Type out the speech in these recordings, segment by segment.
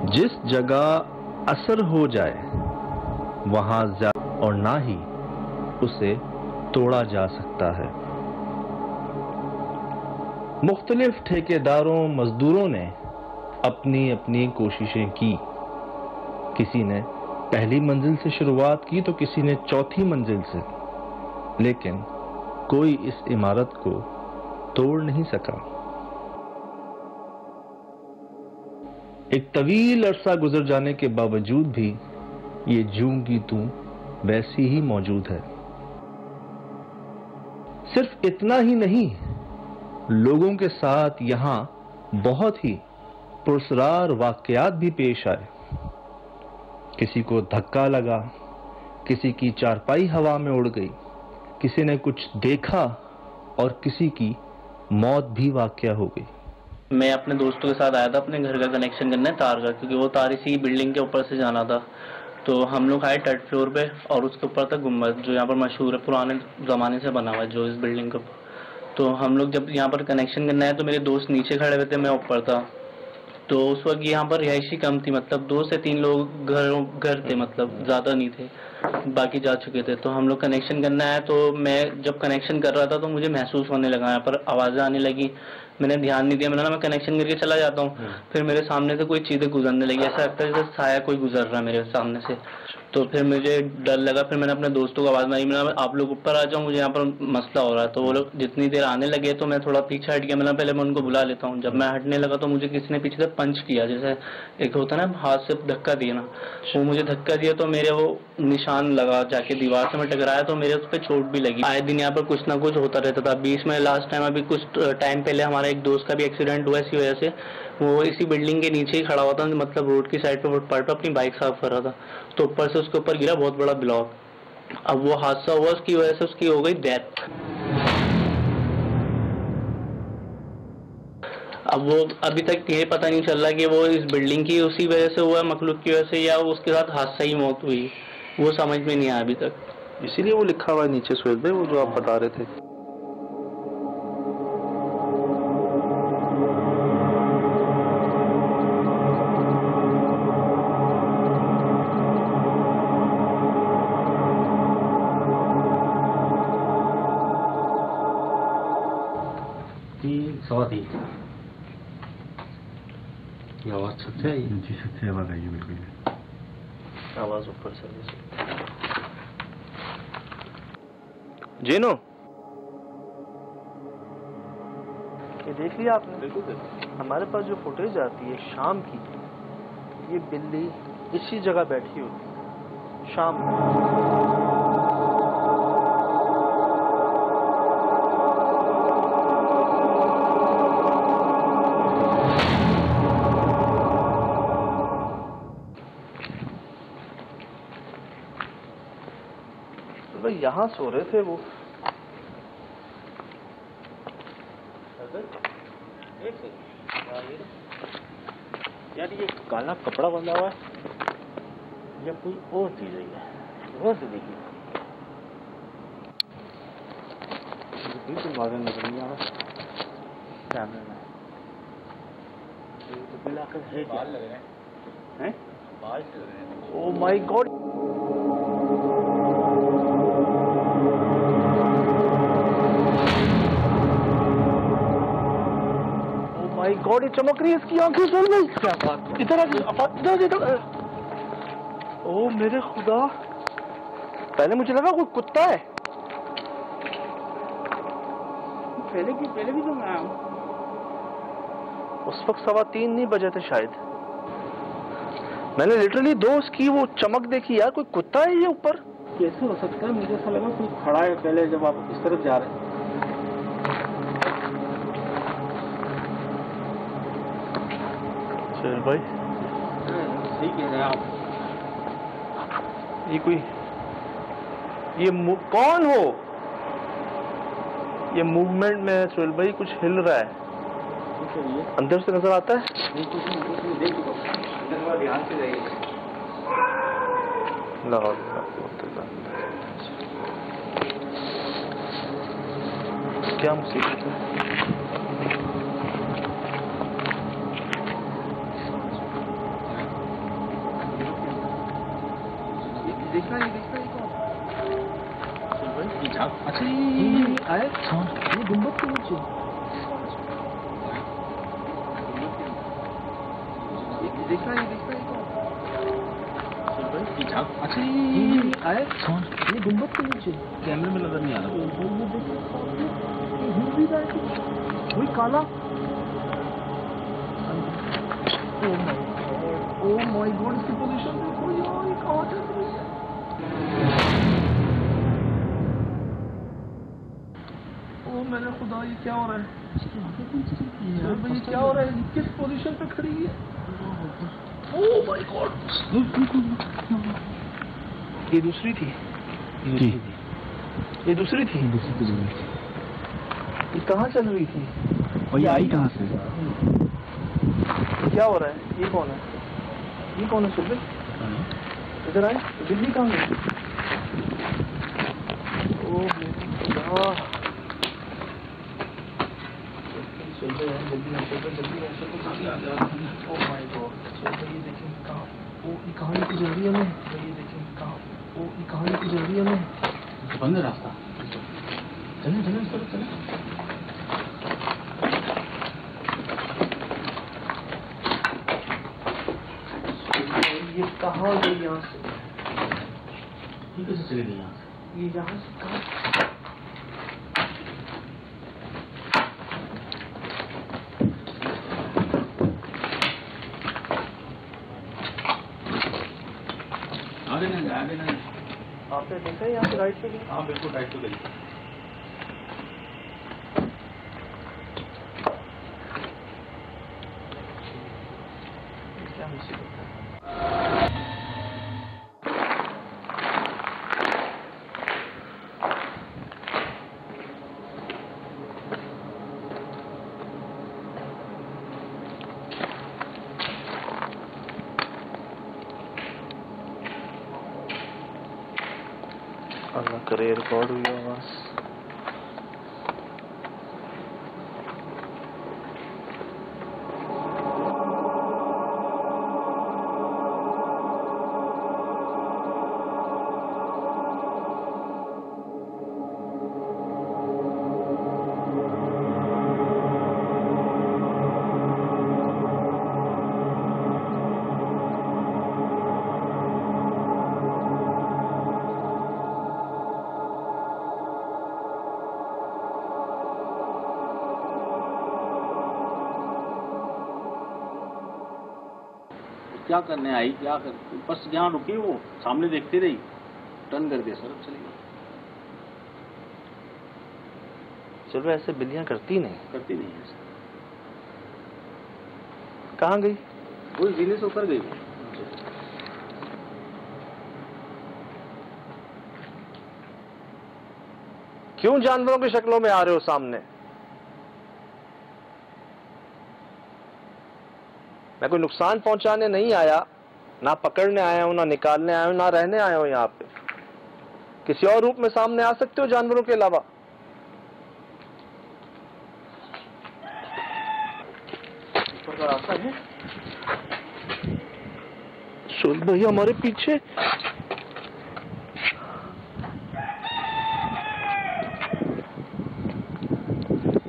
जिस जगह असर हो जाए वहां ज्यादा और ना ही उसे तोड़ा जा सकता है। मुख्तलिफ ठेकेदारों मजदूरों ने अपनी अपनी कोशिशें की। किसी ने पहली मंजिल से शुरुआत की तो किसी ने चौथी मंजिल से, लेकिन कोई इस इमारत को तोड़ नहीं सका। एक तवील अरसा गुजर जाने के बावजूद भी ये जूं की तूं वैसी ही मौजूद है। सिर्फ इतना ही नहीं, लोगों के साथ यहां बहुत ही पुरस्कार वाकयात भी पेश आए। किसी को धक्का लगा, किसी की चारपाई हवा में उड़ गई, किसी ने कुछ देखा और किसी की मौत भी वाकया हो गई। मैं अपने दोस्तों के साथ आया था अपने घर का कनेक्शन करने तार का, क्योंकि वो तार इसी बिल्डिंग के ऊपर से जाना था। तो हम लोग आए थर्ड फ्लोर पे और उसके ऊपर था गुम्बद, जो यहाँ पर मशहूर है, पुराने ज़माने से बना हुआ है जो इस बिल्डिंग के ऊपर। तो हम लोग जब यहाँ पर कनेक्शन करना है तो मेरे दोस्त नीचे खड़े हुए थे, मैं ऊपर था। तो उस वक्त यहाँ पर रिहायशी कम थी, मतलब 2 से 3 लोग घर थे, मतलब ज़्यादा नहीं थे, बाकी जा चुके थे। तो हम लोग कनेक्शन करना है, तो मैं जब कनेक्शन कर रहा था तो मुझे महसूस होने लगा, यहाँ पर आवाज़ें आने लगी। मैंने ध्यान नहीं दिया, मैंने मैं कनेक्शन करके चला जाता हूँ। फिर मेरे सामने से कोई चीज़ें गुजरने लगी, ऐसा लगता है जैसे साया कोई गुजर रहा है मेरे सामने से। तो फिर मुझे डर लगा, फिर मैंने अपने दोस्तों को आवाज़ मारी, मैंने आप लोग ऊपर आ जाओ, मुझे यहाँ पर मसला हो रहा है। तो वो लोग जितनी देर आने लगे तो मैं थोड़ा पीछे हट गया, मैंने पहले मैं उनको बुला लेता हूँ। जब मैं हटने लगा तो मुझे किसी ने पीछे से पंच किया, जैसे एक होता है ना हाथ से धक्का दिया ना, वो मुझे धक्का दिया तो मेरे वो निशान लगा, जाके दीवार से मैं टकराया तो मेरे उस पर चोट भी लगी। आए दिन यहाँ पर कुछ ना कुछ होता रहता था। बीच में लास्ट टाइम अभी कुछ टाइम पहले हमारा एक दोस्त का भी एक्सीडेंट हुआ इसी वजह से। वो इसी बिल्डिंग के नीचे ही खड़ा हुआ था, मतलब रोड की साइड पे फुटपाथ पे अपनी बाइक साफ कर रहा था, तो ऊपर से उसके ऊपर गिरा बहुत बड़ा ब्लॉक। अब वो हादसा हुआ, उसकी वजह से उसकी हो गई डेथ। अब वो अभी तक ये पता नहीं चल रहा कि वो इस बिल्डिंग की उसी वजह से हुआ, मखलूक की वजह से, या उसके साथ हादसा ही मौत हुई, वो समझ में नहीं आया अभी तक। इसीलिए वो लिखा हुआ है नीचे सुहेल भाई, वो जो आप बता रहे थे। ये आवाज़ सच है? जी सच है, आवाज़ आई है बिल्कुल, आवाज ऊपर से। जीनो, ये देख लिया आपने? बिल्कुल। हमारे पास जो फुटेज आती है शाम की, ये बिल्ली इसी जगह बैठी होती शाम को। यहाँ सो रहे थे वो। यार ये काला कपड़ा बंधा हुआ है या कोई और चीज है? गौर से देखिए, बिल्कुल वाजह नजर नहीं आ रहा कैमरे में। तो बिल आकर है क्या? बाल लग रहे हैं? बाल से लग रहे हैं। Oh my God, my God, ये चमक रही है, इसकी आंखें सुन गई। क्या बात, इधर ओ मेरे खुदा, पहले मुझे लगा कोई कुत्ता है। पहले भी तो मैं आया हूँ। उस वक्त 2:15 नहीं बजे थे शायद। मैंने लिटरली दोस्त की वो चमक देखी, यार कोई कुत्ता है ये ऊपर। कैसे हो सकता है? मुझे ऐसा लगा कोई खड़ा है पहले जब आप इस तरफ जा रहे हैं। चल भाई, सही कह रहे हैं आप। ये कोई, ये कौन हो? ये मूवमेंट में सुहेल भाई कुछ हिल रहा है, अंदर से नजर आता है। नहीं, कुछ नहीं देख लो, अंदर ध्यान से जाइए। क्या मुसीबत है? देखना ये कौन? अच्छा ये आए ये गुम्बद के नीचे देखना ये कौन? अच्छा ये आए ये गुम्बद के नीचे कैमरे में नजर नहीं आ रहा। वही काला। ओह माय गॉड, इसकी पोजीशन देखो यार, ये कहाँ चल रही है? ओह मेरे खुदा, ये क्या हो रहा है? ये क्या हो रहा है? किस पोजीशन पे खड़ी है? ओह माय गॉड, ये दूसरी थी। ये दूसरी थी। ये कहाँ चल रही थी? और ये आई कहाँ से? क्या हो रहा है? ये कौन है? ये कौन है? सुबह इधर आए। बिल्ली कहाँ है? ओह खुदा, ओह माय गॉड, ये देखें कहाँ, ये कहाँ लेके जा रही है हमें? ये देखें कहाँ, ये कहाँ लेके जा रही है हमें? बंद है रास्ता। चलें चलें। ये कहाँ गई यहाँ से? ये कैसे चली गई यहाँ से? ये यहाँ से कहाँ? आगे नहीं। आपने देखा यहाँ से राइट पे गई? हाँ बिल्कुल राइट पे गई। क्या मुसीबत है? अल्लाह करे रिकॉर्ड हुई आवाज। क्या करने आई? क्या कर, बस यहाँ रुकी, वो सामने देखती रही, टर्न कर दिया, सड़क चली गई। चलो, ऐसे बिल्लियां करती नहीं ऐसा। कहाँ गई? वो जीने से उतर गई। क्यों जानवरों की शक्लों में आ रहे हो सामने? मैं कोई नुकसान पहुंचाने नहीं आया, ना पकड़ने आया हूं, ना निकालने आया हूं, ना रहने आया हूं यहाँ पे। किसी और रूप में सामने आ सकते हो जानवरों के अलावा? ऊपर का रास्ता है। सुन भैया, हमारे पीछे।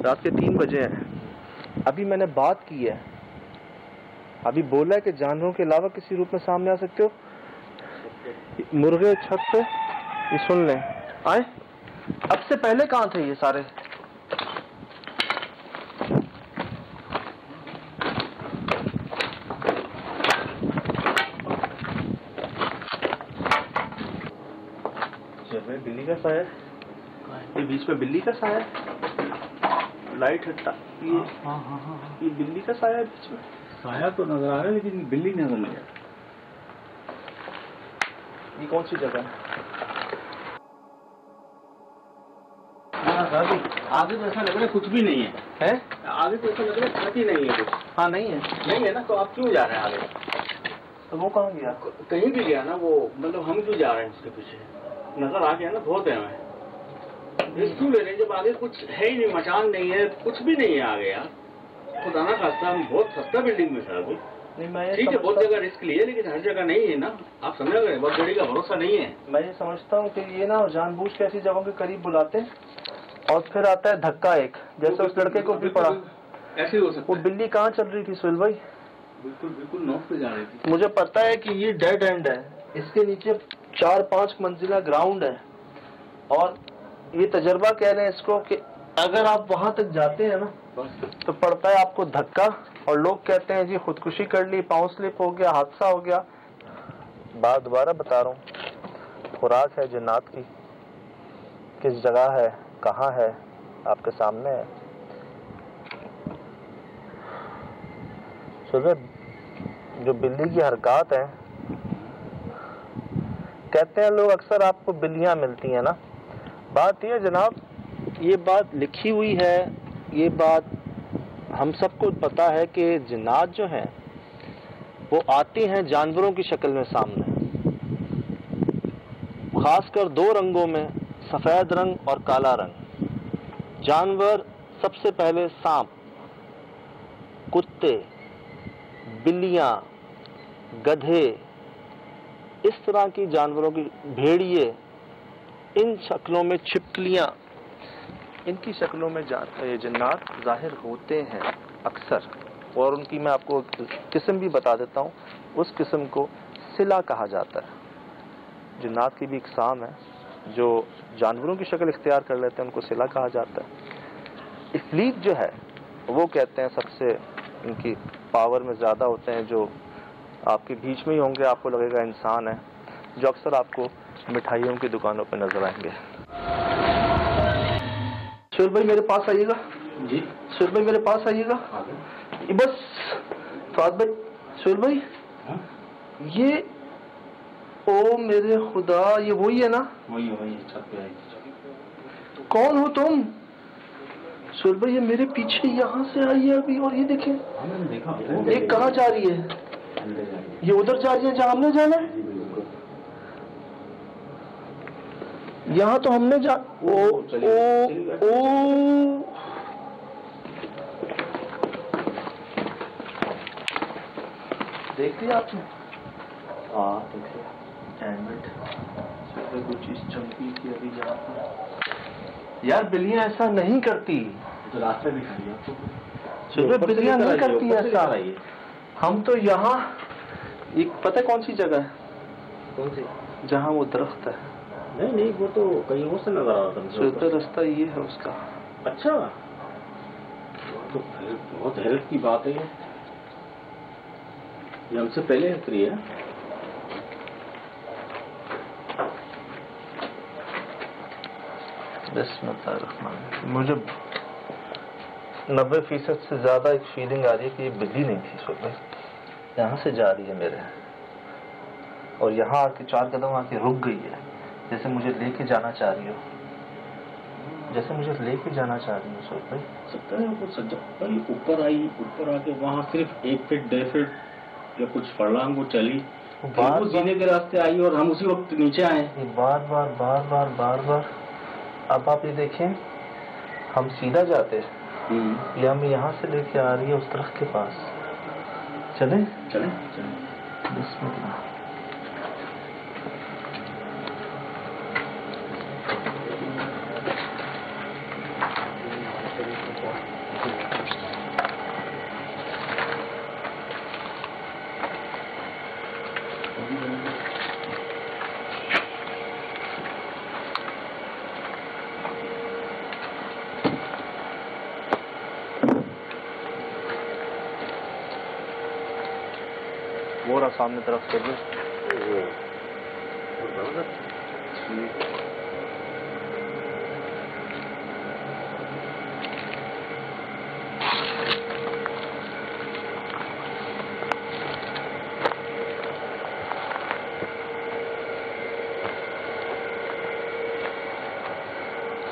रात के 3 बजे हैं। अभी मैंने बात की है, अभी बोला है कि जानवरों के अलावा किसी रूप में सामने आ सकते हो। मुर्गे छत पे, ये सुन लें। आए, अब से पहले कहाँ थे ये सारे? बिल्ली का साया, ये बीच में बिल्ली का साया, लाइट हटा, ये बिल्ली का साया है बीच में। साया तो नजर आ रहा है लेकिन बिल्ली नजर नहीं आ रही। ये कौन सी जगह है? आगे तो ऐसा लग रहा है कुछ भी नहीं है। हैं? आगे तो ऐसा लग रहा है छत ही नहीं है कुछ। हाँ, नहीं है। नहीं है ना, तो आप क्यों जा रहे हैं आगे? तो वो कहाँ गया? कहीं भी गया ना वो, मतलब हम क्यों जा रहे हैं उसके पीछे? नजर आ गया ना, बहुत है हमें। रिस्क क्यों ले रहे हैं जब आगे कुछ है ही नहीं, मचान नहीं है, कुछ भी नहीं है आगे यार। खुदा ना खास्ता हम बहुत सस्ता बिल्डिंग में था अभी। नहीं, मैं ठीक है, बहुत जगह रिस्क लिए, लेकिन हर जगह नहीं है ना, आप समझ गए, बहुत बड़ी का भरोसा नहीं है। मैं ये समझता हूँ कि ये ना जानबूझ के ऐसी जगहों के करीब बुलाते हैं और फिर आता है धक्का एक, जैसे उस लड़के को भी पड़ा। ऐसे ही हो सकता वो है। बिल्ली कहाँ चल रही थी सुहेल भाई? बिल्कुल बिल्कुल नॉर्थ पे जा रही थी। मुझे पता है कि ये डेड एंड है, इसके नीचे 4-5 मंजिला ग्राउंड है और ये तजर्बा कह रहे हैं इसको कि अगर आप वहां तक जाते हैं ना तो पड़ता है आपको धक्का, और लोग कहते हैं जी खुदकुशी कर ली, पांव स्लिप हो गया, हादसा हो गया। बात दोबारा बता रहा हूँ, खुराक है जिन्नात की, किस जगह है, कहाँ है, आपके सामने है। सुबह जो बिल्ली की हरकत है, कहते हैं लोग अक्सर आपको बिल्लियां मिलती हैं ना। बात यह जनाब, ये बात लिखी हुई है, ये बात हम सबको पता है कि जिन्नात जो हैं वो आती हैं जानवरों की शक्ल में सामने, खासकर 2 रंगों में, सफेद रंग और काला रंग। जानवर सबसे पहले सांप, कुत्ते, बिल्लियां, गधे, इस तरह की जानवरों की, भेड़िए, इन शक्लों में, छिपकलियां, इनकी शक्लों में जिन्नात जाहिर होते हैं अक्सर। और उनकी मैं आपको किस्म भी बता देता हूँ, उस किस्म को सिला कहा जाता है। जिन्नात की भी इकसाम है जो जानवरों की शक्ल इख्तियार कर लेते हैं, उनको सिला कहा जाता है। इफलीत जो है वो कहते हैं सबसे इनकी पावर में ज़्यादा होते हैं, जो आपके बीच में ही होंगे, आपको लगेगा इंसान है, जो अक्सर आपको मिठाइयों की दुकानों पर नजर आएंगे। सुहेल भाई मेरे पास आइएगा जी। सुहेल भाई मेरे पास आइएगा। बस फाद भाई, सुहेल भाई ये, ओ मेरे खुदा, ये वही है ना? वही छत पे आई। कौन हो तुम? सुहेल भाई ये मेरे पीछे यहाँ से आई है अभी, और ये देखें, ये कहाँ जा रही है? ये उधर जा रही है जहाँ हमने जाना है। यहाँ तो हमने ओ देख लिया आपने? हाँ देख लिया। कुछ चीज चमकी थी अभी यहाँ पर। यार बिल्लियां ऐसा नहीं करती, तो रास्ते भी खड़ी है। सुबह बिल्लियां नहीं करती ऐसा। हम तो यहाँ, एक पता है कौन सी जगह है? कौन सी? जहाँ वो दरख्त है। नहीं, वो तो कहीं और से नजर आ रहा था। सुधर रास्ता ये है उसका। अच्छा, तो बहुत हैरत की बात है ये हमसे पहले उतरी है। मुझे 90% से ज्यादा एक फीलिंग आ रही है कि ये बिल्ली नहीं थी सुबह, यहाँ से जा रही है मेरे, और यहाँ आके 4 कदम आके रुक गई है, जैसे मुझे लेके जाना चाह रही हो, जैसे मुझे लेके जाना चाह रही हो सुबह। सकता है वो सज्जा ऊपर आई, ऊपर आके वहाँ सिर्फ 1 फीट 1.5 फीट या कुछ फरलांग वो चली, वो जीने के रास्ते आई और हम उसी वक्त नीचे आए। बार बार। अब आप ये देखें, हम सीधा जाते या हमें यहाँ से लेके आ रही है उस दरख्त के पास। चले बिस्मिल्लाह। वो रहा सामने तरफ से भी।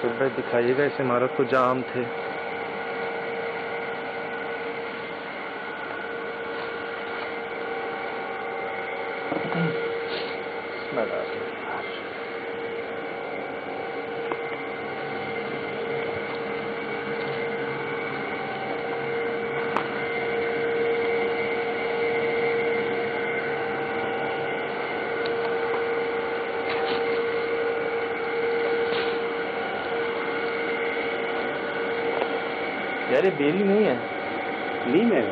सुबह दिखाइएगा इस इमारत को जहाँ हम थे। यार ये बेरी नहीं है। नीम है।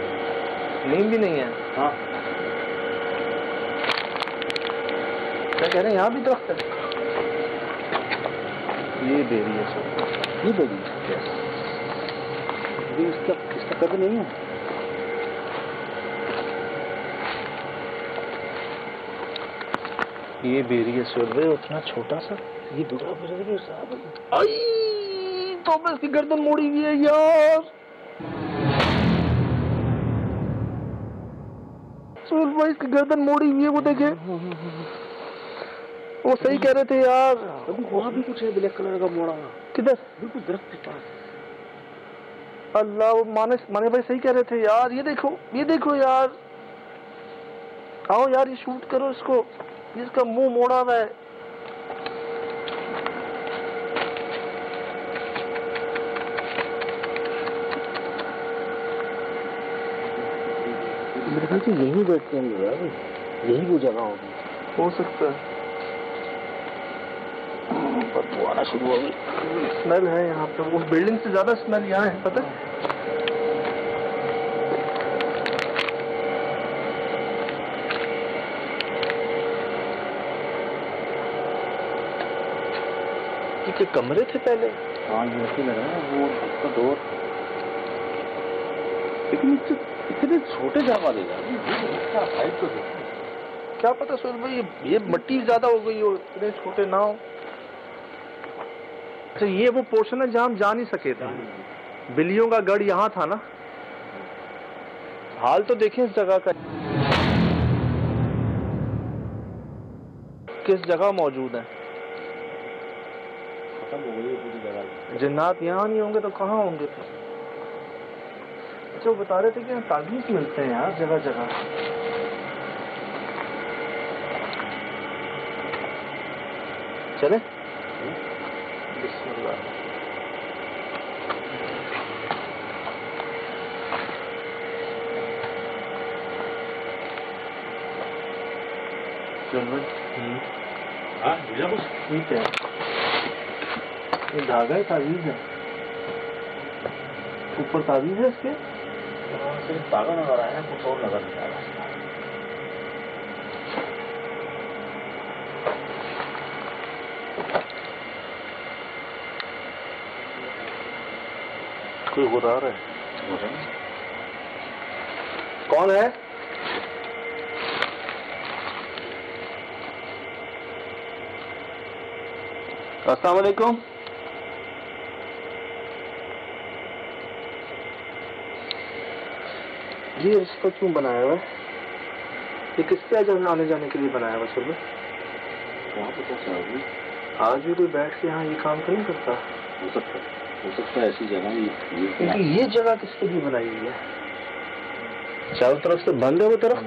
नीम भी नहीं है। हाँ क्या कह रहे हैं, यहाँ भी दरख्त है। ये बेरी है सर, ये बेरी है। ये इसका कद नहीं है। ये बेरी है सर भाई, उतना छोटा सा। ये दूसरा बुजुर्ग साहब। आई तो बस की गर्दन मोड़ी हुई है यार। सुल भाई इसकी गर्दन मोड़ी हुई है, वो देखे। वो सही कह रहे थे यार। अभी वहाँ भी कुछ है ब्लैक कलर का मोड़ा। किधर? बिल्कुल दरख्त के पास। अल्लाह, वो माने भाई सही कह रहे थे यार। ये देखो यार। आओ यार, ये शूट करो इसको। इसका मुंह मोड़ा हुआ है। मेरे ख्याल से यही बैठते हैं यार, यही वो जगह होगी। हो सकता है। बदबू आना शुरू हो गई। स्मेल है यहाँ पे, उस बिल्डिंग से ज्यादा स्मेल यहाँ है, पता है? ये कमरे थे पहले। हाँ ये ऐसे लग रहा है वो उसका डोर। लेकिन इतने छोटे जगह देगा, हाइट तो देखो। क्या पता सुन भाई, ये मिट्टी ज्यादा हो गई हो, इतने छोटे ना हो। अच्छा ये वो पोर्शन है जहाँ हम जा नहीं सके थे। बिल्लियों का गढ़ यहाँ था ना। हाल तो देखें इस जगह का, किस जगह मौजूद है। खत्म हो गई पूरी जगह। जिन्नात यहाँ नहीं होंगे तो कहाँ होंगे फिर? अच्छा वो बता रहे थे कि यहाँ ताबीज मिलते हैं यार जगह जगह। चले बिस्मिल्लाह। चल भाई। हाँ मिला कुछ? ठीक है, ये धागा है, ताबीज है। ऊपर ताबीज है इसके। सिर्फ धागा नजर आया है, कुछ और नजर नहीं आ रहा। कोई गुरार है। कौन है? अस्सलाम वालेकुम। ये रिश्ता क्यों बनाया हुआ है? ये किसके आने जाने के लिए बनाया हुआ सुबह? वहाँ पे तो चाहिए। आज भी कोई बैठ के यहाँ ये काम तो नहीं करता। हो सकता है ऐसी जगह क्योंकि ये जगह किसके लिए बनाई हुई है? चारों तरफ से बंद है वो तरफ।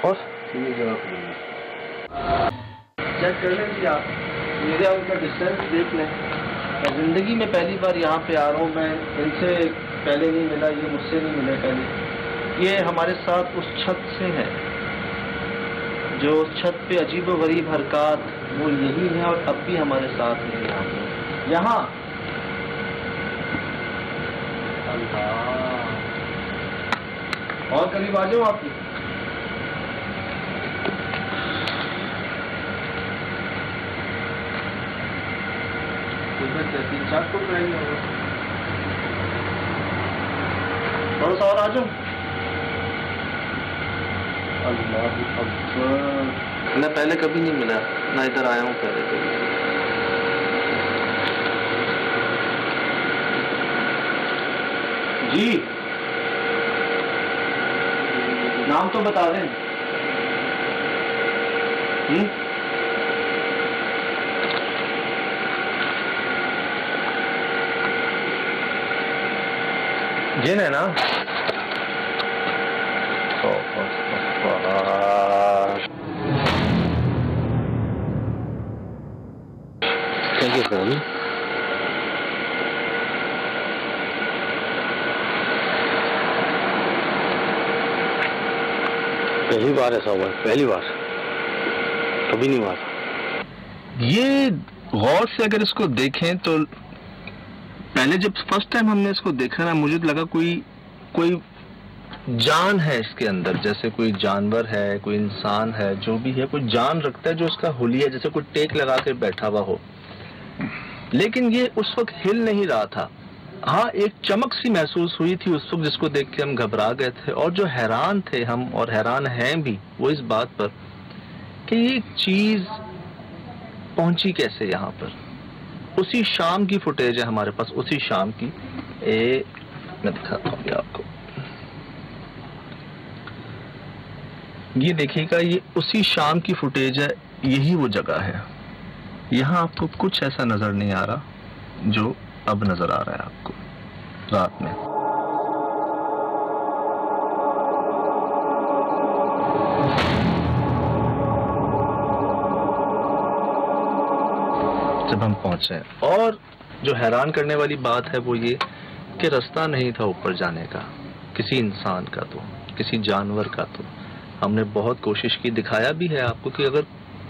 और ये जगह चेक कर लें कि आप मेरे और उनका डिस्टेंस देख लें। मैं जिंदगी में पहली बार यहाँ पे आ रहा हूँ। मैं इनसे पहले नहीं मिला, ये मुझसे नहीं मिले पहले। ये हमारे साथ उस छत से है जो उस छत पे अजीब व गरीब हरकत वो यही है, और अब भी हमारे साथ है यहाँ पे। यहाँ और करीब आ जाओ आपकी। तीन चार फुट रहेंगे, थोड़ा सा और आ जाओ। अल्लाह अकबर। मैं पहले कभी नहीं मिला, ना इधर आया हूँ पहले कभी। जी नाम तो बता दें। जिन है ना? Thank you sir. पहली बार ऐसा हुआ है, पहली बार, कभी नहीं हुआ था। ये गौर से अगर इसको देखें तो पहले जब फर्स्ट टाइम हमने इसको देखा ना, मुझे लगा कोई जान है इसके अंदर, जैसे कोई जानवर है, कोई इंसान है, जो भी है कोई जान रखता है, जो उसका हुलिया जैसे कोई टेक लगा कर बैठा हुआ हो। लेकिन ये उस वक्त हिल नहीं रहा था। हाँ, एक चमक सी महसूस हुई थी उस वक्त, जिसको देख के हम घबरा गए थे। और जो हैरान थे हम, और हैरान हैं भी, वो इस बात पर कि ये चीज पहुंची कैसे यहाँ पर। उसी शाम की फुटेज है हमारे पास, उसी शाम की। मैं दिखाता हूँ आपको, ये देखिएगा, ये उसी शाम की फुटेज है। यही वो जगह है। यहाँ आपको कुछ ऐसा नजर नहीं आ रहा जो अब नजर आ रहा है आपको रात में। जब हम पहुंचे, और जो हैरान करने वाली बात है वो ये कि रास्ता नहीं था ऊपर जाने का, किसी इंसान का तो, किसी जानवर का तो। हमने बहुत कोशिश की, दिखाया भी है आपको कि अगर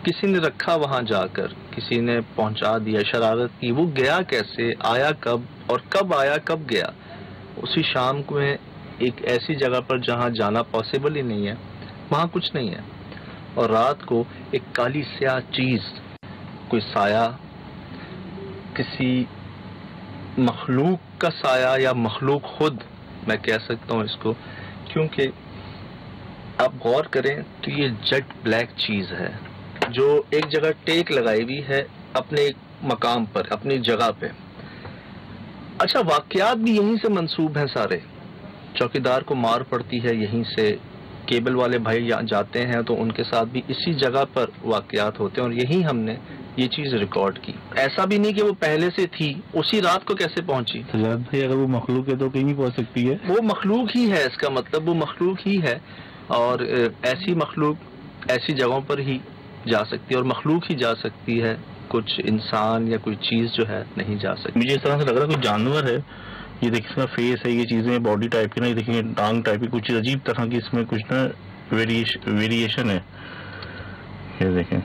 किसी ने रखा वहां जाकर, किसी ने पहुंचा दिया, शरारत की, वो गया कैसे, आया कब, और कब आया कब गया। उसी शाम को एक ऐसी जगह पर जहां जाना पॉसिबल ही नहीं है, वहां कुछ नहीं है। और रात को एक काली स्याह चीज, कोई साया, किसी मखलूक का साया या मखलूक खुद मैं कह सकता हूँ इसको, क्योंकि आप गौर करें तो ये जेट ब्लैक चीज है जो एक जगह टेक लगाई हुई है अपने एक मकाम पर, अपनी जगह पे। अच्छा, वाकयात भी यहीं से मंसूब हैं सारे। चौकीदार को मार पड़ती है यहीं से, केबल वाले भाई यहाँ जाते हैं तो उनके साथ भी इसी जगह पर वाकयात होते हैं, और यहीं हमने ये चीज रिकॉर्ड की। ऐसा भी नहीं कि वो पहले से थी, उसी रात को कैसे पहुंची। सजाद भाई, अगर वो मखलूक है तो कहीं भी पहुंच सकती है। वो मखलूक ही है, इसका मतलब वो मखलूक ही है। और ऐसी मखलूक ऐसी जगहों पर ही जा सकती है, और मखलूक ही जा सकती है, कुछ इंसान या कोई चीज जो है नहीं जा सकती। मुझे इस तरह से लग रहा है कोई जानवर है। ये देखिए इसका फेस है, ये चीजें बॉडी टाइप की ना, ये देखिए टांग टाइप की, कुछ अजीब तरह की इसमें कुछ ना वेरिएशन है। ये देखें,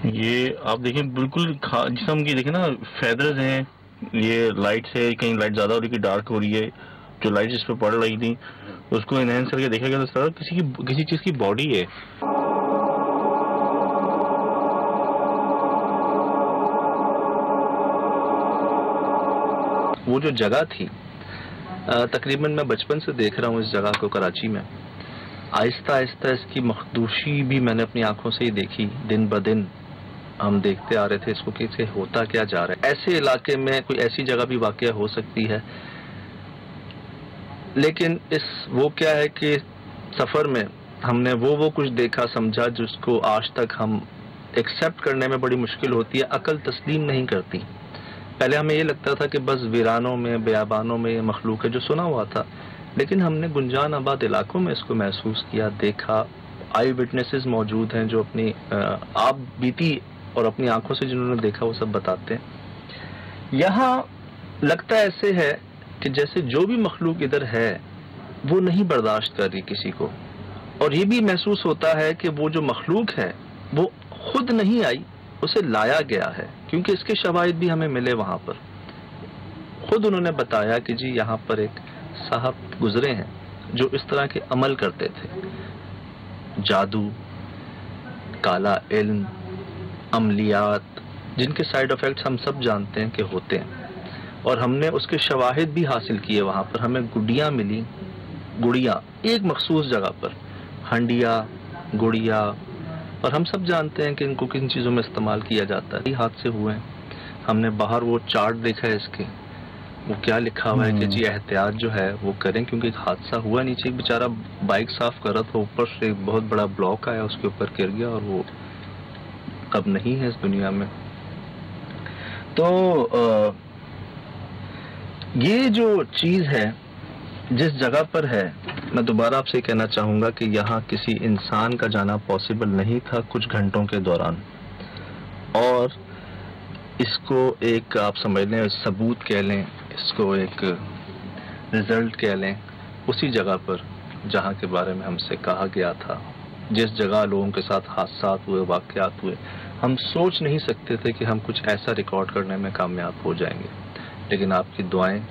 ये आप देखें बिल्कुल जिसम की, देखें ना फेदर्स हैं, ये लाइट है, कहीं लाइट ज्यादा हो रही है, डार्क हो रही है। जो लाइट इस पे पड़ रही थी उसको एनहेंस करके देखा गया तो किसी चीज की बॉडी है। वो जो जगह थी, तकरीबन मैं बचपन से देख रहा हूँ इस जगह को कराची में। आहिस्ता आहिस्ता इसकी मखदूशी भी मैंने अपनी आंखों से ही देखी। दिन ब दिन हम देखते आ रहे थे इसको कि इसे होता क्या जा रहा है। ऐसे इलाके में कोई ऐसी जगह भी वाकया हो सकती है, लेकिन वो क्या है कि सफर में हमने वो कुछ देखा समझा जिसको आज तक हम एक्सेप्ट करने में बड़ी मुश्किल होती है, अकल तस्लीम नहीं करती। पहले हमें ये लगता था कि बस वीरानों में, बेयाबानों में ये मखलूक है जो सुना हुआ था, लेकिन हमने गुंजान आबाद इलाकों में इसको महसूस किया, देखा। आई विटनेसेस मौजूद हैं जो अपनी आप बीती और अपनी आंखों से जिन्होंने देखा वो सब बताते हैं। यहाँ लगता ऐसे है कि जैसे जो भी मखलूक इधर है वो नहीं बर्दाश्त कर रही किसी को, और ये भी महसूस होता है कि वो जो मखलूक है वो खुद नहीं आई, उसे लाया गया है, क्योंकि इसके शवाहिद भी हमें मिले वहां पर। खुद उन्होंने बताया कि जी यहाँ पर एक साहब गुजरे हैं जो इस तरह के अमल करते थे, जादू, काला इल्म, अमलियात, जिनके साइड इफेक्ट्स हम सब जानते हैं कि होते हैं, और हमने उसके शवाहिद भी हासिल किए। वहां पर हमें गुड़ियाँ मिली, गुड़ियाँ एक मखसूस जगह पर, हंडिया, गुड़िया, और हम सब जानते हैं कि इनको किन चीज़ों में इस्तेमाल किया जाता है। हादसे हुए हैं, हमने बाहर वो चार्ट देखा है इसके, वो क्या लिखा हुआ है कि जी एहतियात जो है वो करें, क्योंकि एक हादसा हुआ नीचे, एक बेचारा बाइक साफ कर रहा था, ऊपर से एक बहुत बड़ा ब्लॉक आया, उसके ऊपर गिर गया और वो अब नहीं है इस दुनिया में। तो ये जो चीज है जिस जगह पर है, मैं दोबारा आपसे कहना चाहूंगा कि यहाँ किसी इंसान का जाना पॉसिबल नहीं था कुछ घंटों के दौरान, और इसको एक आप समझ लें सबूत कह लें, इसको एक रिजल्ट कह लें, उसी जगह पर जहाँ के बारे में हमसे कहा गया था, जिस जगह लोगों के साथ हादसा हुए, वाक़यात हुए, हम सोच नहीं सकते थे कि हम कुछ ऐसा रिकॉर्ड करने में कामयाब हो जाएंगे। लेकिन आपकी दुआएं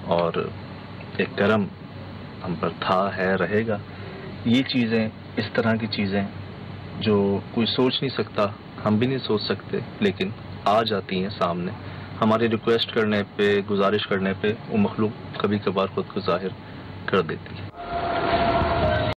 और एक करम हम पर था, है, रहेगा। ये चीज़ें, इस तरह की चीज़ें जो कोई सोच नहीं सकता, हम भी नहीं सोच सकते, लेकिन आ जाती हैं सामने। हमारी रिक्वेस्ट करने पे, गुजारिश करने पे वो मखलूक कभी कभार खुद को जाहिर कर देती है।